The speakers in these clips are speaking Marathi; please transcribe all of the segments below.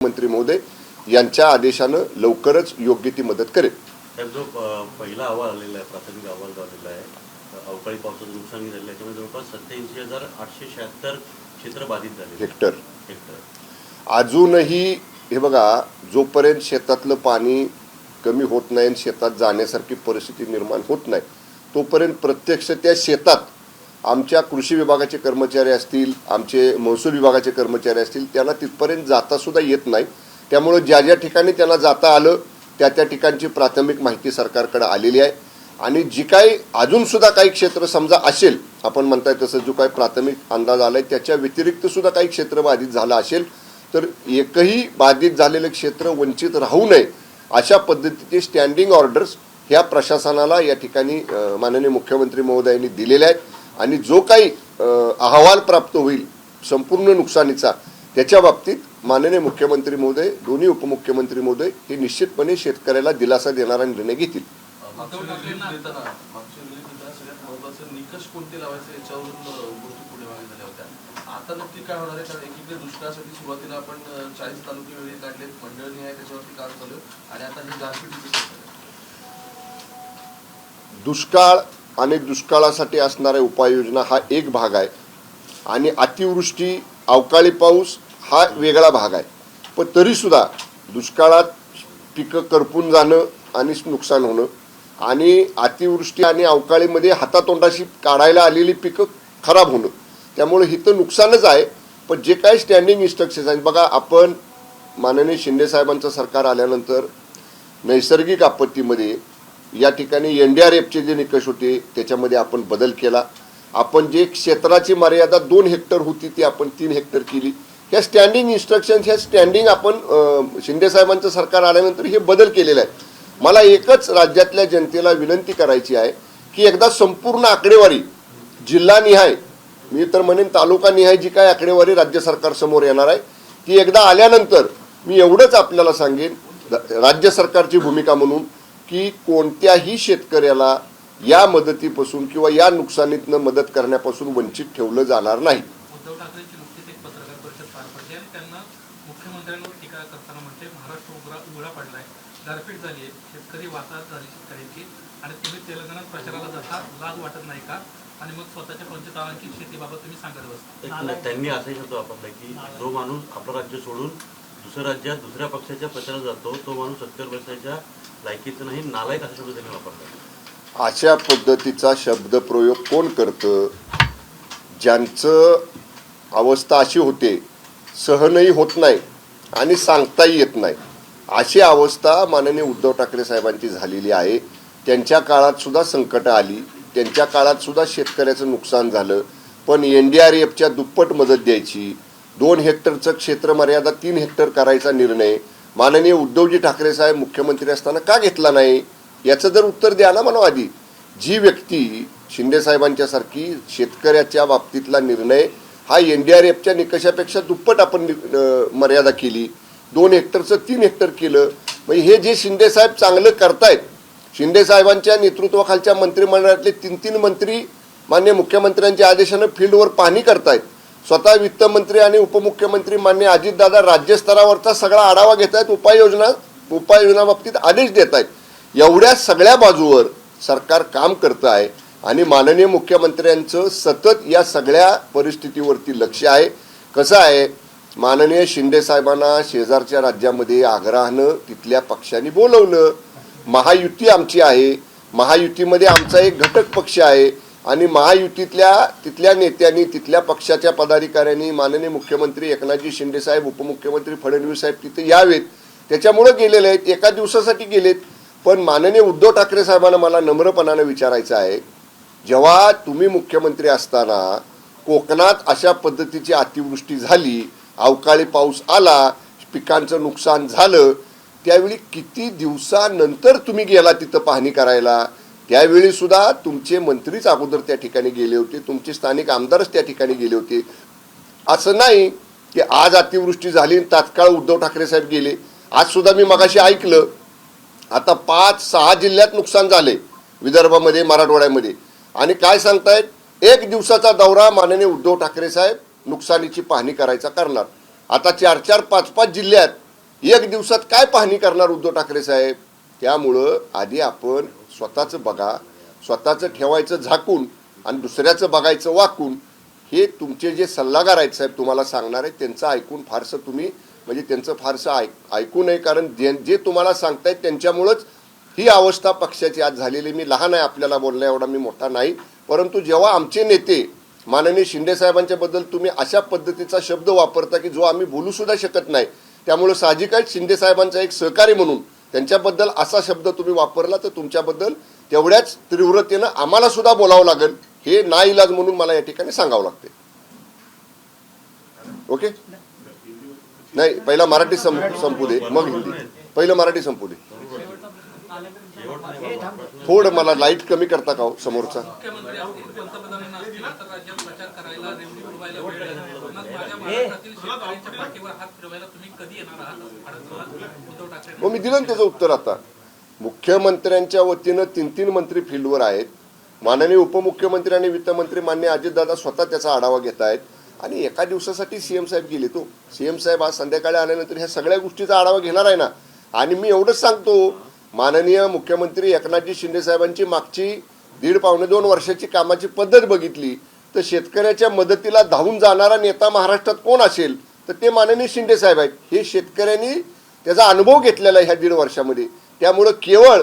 मंत्री महोदय यांच्या आदेशानं लवकरच योग्य ती मदत करेल। जो पहिला अहवाल आलेला आहे, प्राथमिक अहवाल जो आलेला आहे, अवकाळी पावसाचं नुकसान झालं आहे, त्यामुळे जवळपास 87,876 क्षेत्र बाधित झाले हेक्टर। अजूनही हे बघा, जोपर्यंत शेतातलं पाणी कमी होत नाही, शेतात जाण्यासारखी परिस्थिती निर्माण होत नाही, तोपर्यंत प्रत्यक्ष त्या शेतात आमच्या कृषी विभागाचे कर्मचारी असतील, आमचे महसूल विभागाचे कर्मचारी असतील, त्यांना तिथपर्यंत जाता सुद्धा येत नाही। त्यामुळे ज्या ज्या ठिकाणी त्यांना जाता आलं त्या त्या ठिकाणची प्राथमिक माहिती सरकारकडे आलेली आहे। आणि जी काही अजून सुद्धा काही क्षेत्र समजा असेल, आपण म्हणताय तसं जो काही प्राथमिक अंदाज आलाय त्याच्या व्यतिरिक्त सुद्धा काही क्षेत्र बाधित झालं असेल, तर एकही बाधित झालेले क्षेत्र वंचित राहू नये अशा पद्धतीचे स्टँडिंग ऑर्डर्स ह्या प्रशासनाला या ठिकाणी माननीय मुख्यमंत्री महोदयांनी दिलेले आहेत। आणि जो काही अहवाल प्राप्त होईल संपूर्ण नुकसानीचा, त्याच्या बाबतीत माननीय मुख्यमंत्री महोदय, दोन्ही उपमुख्यमंत्री महोदय हे निश्चितपणे शेतकऱ्याला दिलासा देणारा निर्णय घेतील। आता नक्की काय होणार आहे? कारण एकीकडे दुष्काळासाठी सुरुवातीला आपण 40 तालुके वेगळे काढले, मंडळनी आहे त्याच्यावरती काम चालू आहे, आणि आता हे गारपीट दुष्काळ आणि दुष्काळासाठी असणाऱ्या उपाययोजना हा एक भाग आहे, आणि अतिवृष्टी अवकाळी पाऊस हा वेगळा भाग आहे। पण तरीसुद्धा दुष्काळात पिकं करपून जाणं आणि नुकसान होणं, आणि अतिवृष्टी आणि अवकाळीमध्ये हातातोंडाशी काढायला आलेली पिकं खराब होणं, त्यामुळे ही तर नुकसानच आहे। पण जे काही स्टँडिंग इन्स्ट्रक्शन्स आहेत बघा, आपण माननीय शिंदे साहेबांचं सरकार आल्यानंतर नैसर्गिक आपत्तीमध्ये या ठिकाणी NDRFचे जे निकष होते त्याच्यामध्ये आपण बदल केला। आपण जे क्षेत्राची मर्यादा 2 हेक्टर होती ती आपण 3 हेक्टर केली। ह्या स्टँडिंग इन्स्ट्रक्शन्स, ह्या स्टँडिंग आपण शिंदे साहेबांचं सरकार आल्यानंतर हे बदल केलेले आहेत। मला एकच राज्यातल्या जनतेला विनंती करायची आहे की एकदा संपूर्ण आकडेवारी जिल्हानिहाय, मी तर म्हणेन तालुकानिहाय जी काय आकडेवारी राज्य सरकार समोर येणार आहे, ती एकदा आल्यानंतर मी एवढंच आपल्याला सांगेन राज्य सरकारची भूमिका म्हणून की कोणत्याही शेतकऱ्याला या मदतीपासून किंवा या नुकसानीतनं मदत करण्यापासून वंचित ठेवलं जाणार नाही। उद्धव ठाकरेंची नुकतीच एक पत्रकार परिषद पार पडली आणि त्यांना मुख्यमंत्र्यांवर टीका करताना म्हणते, महाराष्ट्र उघडा पडलाय, गारपीट झाली आहे, शेतकरी वाताहत झाली शेतकऱ्यांची, आणि तुम्ही तेलंगणात प्रचाराला जाता, लाज वाटत नाही का? आणि मग स्वतःच्या पंचतारांची शेतीबाबत तुम्ही सांगत बसता। त्यांनी असंही शब्द वापरला की जो माणूस आपलं राज्य सोडून दुसऱ्या राज्यात दुसऱ्या पक्षाच्या प्रचारात जातो तो माणूस सत्तेवर बसायच्या लायकीचं नाही, नालायक असा शब्द त्यांनी वापरला। अशा पद्धतीचा शब्दप्रयोग कोण करतं? ज्यांचं अवस्था अशी होते, सहनही होत नाही आणि सांगताही येत नाही, अशी अवस्था माननीय उद्धव ठाकरे साहेबांची झालेली आहे। त्यांच्या काळात सुद्धा संकट आली, त्यांच्या काळात सुद्धा शेतकऱ्याचं नुकसान झालं, पण NDRFच्या दुप्पट मदत द्यायची, 2 हेक्टरचं क्षेत्र मर्यादा 3 हेक्टर करायचा निर्णय माननीय उद्धवजी ठाकरे साहेब मुख्यमंत्री असताना का घेतला नाही? याचं जर उत्तर द्या ना म्हणून। आधी जी व्यक्ती शिंदे साहेबांच्या सारखी शेतकऱ्याच्या बाबतीतला निर्णय हा NDRFच्या निकषापेक्षा दुप्पट आपण मर्यादा केली, 2 हेक्टरचं 3 हेक्टर केलं, म्हणजे हे जे शिंदे साहेब चांगलं करतायत, शिंदे साहेबांच्या नेतृत्वाखालच्या मंत्रिमंडळातले 3 मंत्री मान्य मुख्यमंत्र्यांच्या आदेशानं फील्डवर पाहणी करतायत, स्वतः वित्तमंत्री आणि उपमुख्यमंत्री मान्य अजितदादा राज्यस्तरावरचा सगळा आढावा घेत आहेत, उपाययोजना बाबतीत आदेश देत आहेत। एवढ्या सगळ्या बाजूवर सरकार काम करतं आहे, आणि माननीय मुख्यमंत्र्यांचं सतत या सगळ्या परिस्थितीवरती लक्ष आहे। कसं आहे, माननीय शिंदे साहेबांना शेजारच्या राज्यामध्ये आग्रहानं तिथल्या पक्षांनी बोलवलं, महायुती आमची आहे, महायुतीमध्ये आमचा एक घटक पक्ष आहे, आणि तिथल्या नेत्यांनी, तिथल्या पक्षाच्या पदाधिकाऱ्यांनी माननीय मुख्यमंत्री एकनाथजी शिंदे साहेब, उपमुख्यमंत्री फडणवीस साहेब तिथे यावेत, त्याच्यामुळे गेलेले आहेत, एका दिवसासाठी गेलेत। पण माननीय उद्धव ठाकरे साहेबांना मला नम्रपणानं विचारायचं आहे, जेव्हा तुम्ही मुख्यमंत्री असताना कोकणात अशा पद्धतीची अतिवृष्टी झाली, अवकाळी पाऊस आला, पिकांचं नुकसान झालं, त्यावेळी किती दिवसानंतर तुम्ही गेला तिथं पाहणी करायला? त्यावेळी सुद्धा तुमचे मंत्रीच अगोदर त्या ठिकाणी गेले होते, तुमचे स्थानिक आमदारच त्या ठिकाणी गेले होते। असं नाही की आज अतिवृष्टी झाली तात्काळ उद्धव ठाकरे साहेब गेले। आज सुद्धा मी मगाशी ऐकलं, आता 5-6 जिल्ह्यात नुकसान झाले विदर्भामध्ये, मराठवाड्यामध्ये, आणि काय सांगतायत, 1 दिवसाचा दौरा माननीय उद्धव ठाकरे साहेब नुकसानीची पाहणी करायचा करणार। आता 4-4, 5-5 जिल्ह्यात एक दिवसात काय पाहणी करणार उद्धव ठाकरे साहेब? त्यामुळं आधी आपण स्वतःचं बघा, स्वतःचं ठेवायचं झाकून आणि दुसऱ्याचं बघायचं वाकून. हे तुमचे जे सल्लागार आहेत साहेब तुम्हाला सांगणार आहेत त्यांचं ऐकून फारसं तुम्ही म्हणजे त्यांचं फारसं ऐकू नये, कारण जे तुम्हाला सांगतायत त्यांच्यामुळंच ही अवस्था पक्षाची आज झालेली. मी लहान आहे, आपल्याला बोलण्या एवढा मी मोठा नाही, परंतु जेव्हा आमचे नेते माननीय शिंदे साहेबांच्या बद्दल तुम्ही अशा पद्धतीचा शब्द वापरता की जो आम्ही बोलू सुद्धा शकत नाही, त्यामुळे साहजिकच शिंदे साहेबांचा एक सहकारी म्हणून त्यांच्याबद्दल असा शब्द तुम्ही वापरला तर तुमच्याबद्दल तेवढ्याच तीव्रतेनं आम्हाला सुद्धा बोलावं लागेल. हे नाईलाज म्हणून मला या ठिकाणी सांगावं लागते. ओके, नाही पहिला मराठी संपू दे मग हिंदी. पहिलं मराठी संपू दे. थोडं मला लाईट कमी करता का हो समोरचा? मुख्यमंत्री असतील, पंतप्रधानांना असतील, आंतरराज्यात प्रचार करायला, रेवडी पुरवायला वेळ लागेल. मग माझ्या महाराष्ट्रातील शेतकऱ्यांच्या पाठीवर हात फिरवायला तुम्ही कधी येणार आहात? उद्धव ठाकरे. मग मी दिलं ना त्याचं उत्तर. आता मुख्यमंत्र्यांच्या वतीनं 3 मंत्री फील्डवर आहेत. माननीय उपमुख्यमंत्री आणि वित्तमंत्री मान्य अजितदादा स्वतः त्याचा आढावा घेत आहेत आणि एका दिवसासाठी सीएम साहेब गेले. तो सीएम साहेब आज संध्याकाळी आल्यानंतर ह्या सगळ्या गोष्टीचा आढावा घेणार आहे ना. आणि मी एवढंच सांगतो, माननीय मुख्यमंत्री एकनाथजी शिंदे साहेबांची मागची 1.5-2 वर्षाची कामाची पद्धत बघितली तर शेतकऱ्याच्या मदतीला धावून जाणारा नेता महाराष्ट्रात कोण असेल तर ते माननीय शिंदे साहेब आहेत. हे शेतकऱ्यांनी त्याचा अनुभव घेतलेला आहे ह्या 1.5 वर्षामध्ये. त्यामुळं केवळ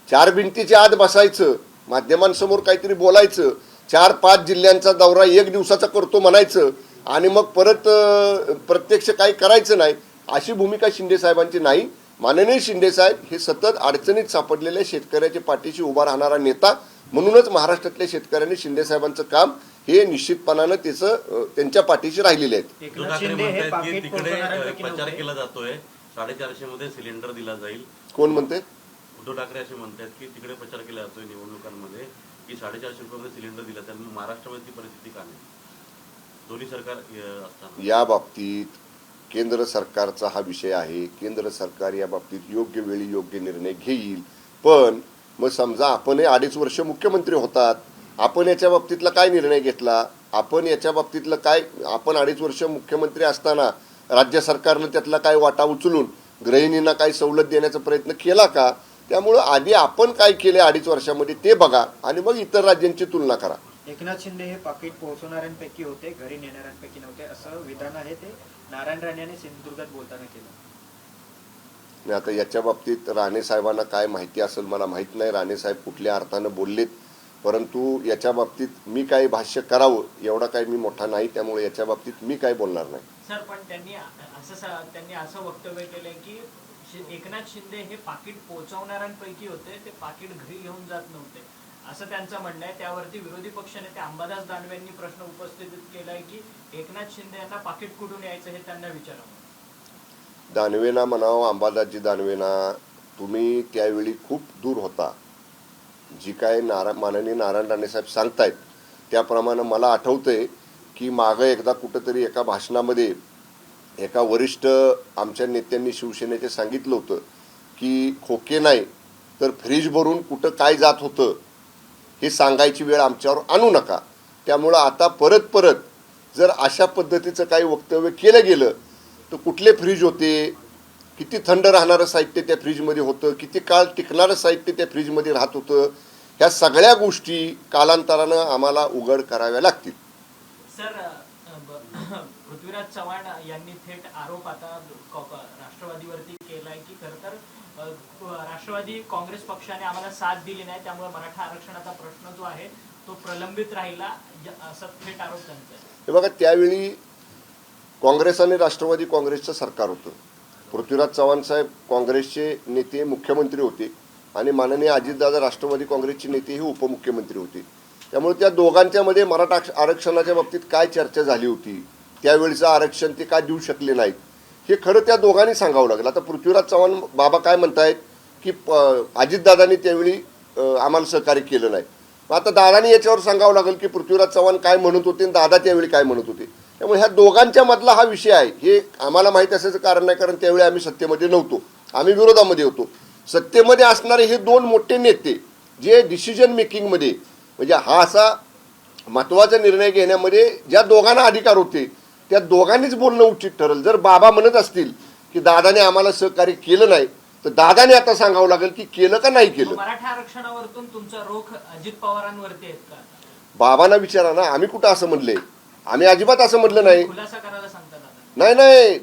4 भिंतीच्या आत बसायचं, माध्यमांसमोर काहीतरी बोलायचं, 4-5 जिल्ह्यांचा दौरा 1 दिवसाचा करतो म्हणायचं आणि मग परत प्रत्यक्ष काही करायचं नाही, अशी भूमिका शिंदे साहेबांची नाही. माननीय शिंदे साहेब हे सतत अडचणीत सापडलेल्या शेतकऱ्याच्या पाठीशी उभा राहणारा नेता म्हणूनच महाराष्ट्रातल्या शेतकऱ्यांनी शिंदे साहेबांचं काम हे निश्चितपणानं त्यांच्या पाठीशी राहिलेले आहेत. उद्धव ठाकरे म्हणतात की तिकडे प्रचार केला जातोय, 450 मध्ये सिलेंडर दिला जाईल. कोण म्हणते? उद्धव ठाकरे असे म्हणतात की तिकडे प्रचार केला जातोय निवडणुकांमध्ये की 450 रुपयामध्ये सिलेंडर दिला, तर महाराष्ट्रामध्ये ती परिस्थिती का नाही? दोन्ही सरकार असताना या बाबतीत केंद्र सरकारचा हा विषय आहे. केंद्र सरकार या बाबतीत योग्य वेळी योग्य निर्णय घेईल. पण मग समजा आपण 2.5 वर्ष मुख्यमंत्री होतात, आपण याच्या बाबतीतला काय निर्णय घेतला? आपण याच्या बाबतीतलं काय, आपण 2.5 वर्ष मुख्यमंत्री असताना राज्य सरकारनं त्यातला काय वाटा उचलून गृहिणींना काही सवलत देण्याचा प्रयत्न केला का? त्यामुळं आधी आपण काय केले 2.5 वर्षामध्ये ते बघा आणि मग इतर राज्यांची तुलना करा. एकनाथ शिंदे हे पाकिट पोहोचवणाऱ्यांपैकी होते, घरी नेणाऱ्यांपैकी नव्हते, असं विधान आहे ते नारायण राणे यांनी सिंधुदुर्गात बोलताना केलं. आणि आता याच्या बाबतीत राणे साहेबांना काय माहिती असेल मला माहीत नाही, राणे साहेब कुठल्या अर्थानं बोललेत, परंतु याच्या बाबतीत मी काही भाष्य करावं एवढा काही मी मोठा नाही, त्यामुळे याच्या बाबतीत मी काही बोलणार नाही. सर, पण त्यांनी असं वक्तव्य केलंय की एकनाथ शिंदे हे पाकिट पोहोचवणाऱ्यांपैकी होते, ते पाकिट घरी घेऊन जात नव्हते, असं त्यांचं म्हणणं आहे. त्यावरती विरोधी पक्षनेते अंबादास दानवेंनी प्रश्न उपस्थित केलाय की एकनाथ शिंदे यांना पाकिट कुठून यायचं हे त्यांना विचारावं. दानवेना म्हणावं, अंबादासजी दानवेना, तुम्ही त्यावेळी खूप दूर होता. जी काय माननीय नारायण राणे साहेब सांगतायत त्याप्रमाणे मला आठवतंय की मागं एकदा कुठंतरी एका भाषणामध्ये एका वरिष्ठ आमच्या नेत्यांनी शिवसेनेचे सांगितलं होतं की खोके नाही तर फ्रीज भरून कुठं काय जात होतं हे सांगायची वेळ आमच्यावर आणू नका. त्यामुळं आता परत जर अशा पद्धतीचं काही वक्तव्य केलं गेलं तर कुठले फ्रीज होते, किती थंड राहणारं साहित्य त्या फ्रीजमध्ये होतं, किती काळ टिकणारं साहित्य त्या फ्रीजमध्ये राहत होतं, ह्या सगळ्या गोष्टी कालांतरानं आम्हाला उघड कराव्या लागतील. सर, पृथ्वीराज चव्हाण यांनी थेट आरोप आता राष्ट्रवादीवरती केलाय की खरं तर राष्ट्रवादी काँग्रेस पक्षाने आम्हाला साथ दिली नाही, त्यामुळे मराठा आरक्षणाचा प्रश्न जो आहे तो प्रलंबित राहिला, असं थेट आरोप त्यांचा आहे. हे बघा, त्यावेळी काँग्रेस आणि राष्ट्रवादी काँग्रेसचं सरकार होतं. पृथ्वीराज चव्हाण साहेब काँग्रेसचे नेते मुख्यमंत्री होते आणि माननीय अजितदादा राष्ट्रवादी काँग्रेसचे नेते हे उपमुख्यमंत्री होते. त्यामुळे त्या दोघांच्यामध्ये मराठा आरक्षणाच्या बाबतीत काय चर्चा झाली होती, त्यावेळीचं आरक्षण ते काय देऊ शकले नाहीत, हे खरं त्या दोघांनी सांगावं लागलं. आता पृथ्वीराज चव्हाण बाबा काय म्हणतायत की अजितदादांनी त्यावेळी आम्हाला सहकार्य केलं नाही. आता दादानी याच्यावर सांगावं लागेल की पृथ्वीराज चव्हाण काय म्हणत होते आणि दादा त्यावेळी काय म्हणत होते. त्यामुळे ह्या दोघांच्या मधला हा विषय आहे. हे आम्हाला माहीत असायचं कारण नाही, कारण त्यावेळी आम्ही सत्तेमध्ये नव्हतो, आम्ही विरोधामध्ये होतो. सत्तेमध्ये असणारे हे 2 मोठे नेते जे डिसिजन मेकिंगमध्ये म्हणजे हा असा महत्त्वाचा निर्णय घेण्यामध्ये ज्या दोघांना अधिकार होते त्या दोघांनीच बोलणं उचित ठरेल. जर बाबा म्हणत असतील की दादाने आम्हाला सहकार्य केलं नाही, तर दादाने आता सांगावं लागेल की केलं का नाही केलं. मराठा आरक्षणावरतून तुमचा रोख अजित पवारांवरती आहेत का? बाबांना विचारा ना, आम्ही कुठं असं म्हणले? आम्ही अजिबात असं म्हटलं नाही. खुलासा करायला सांगता दादा. नाही नाही,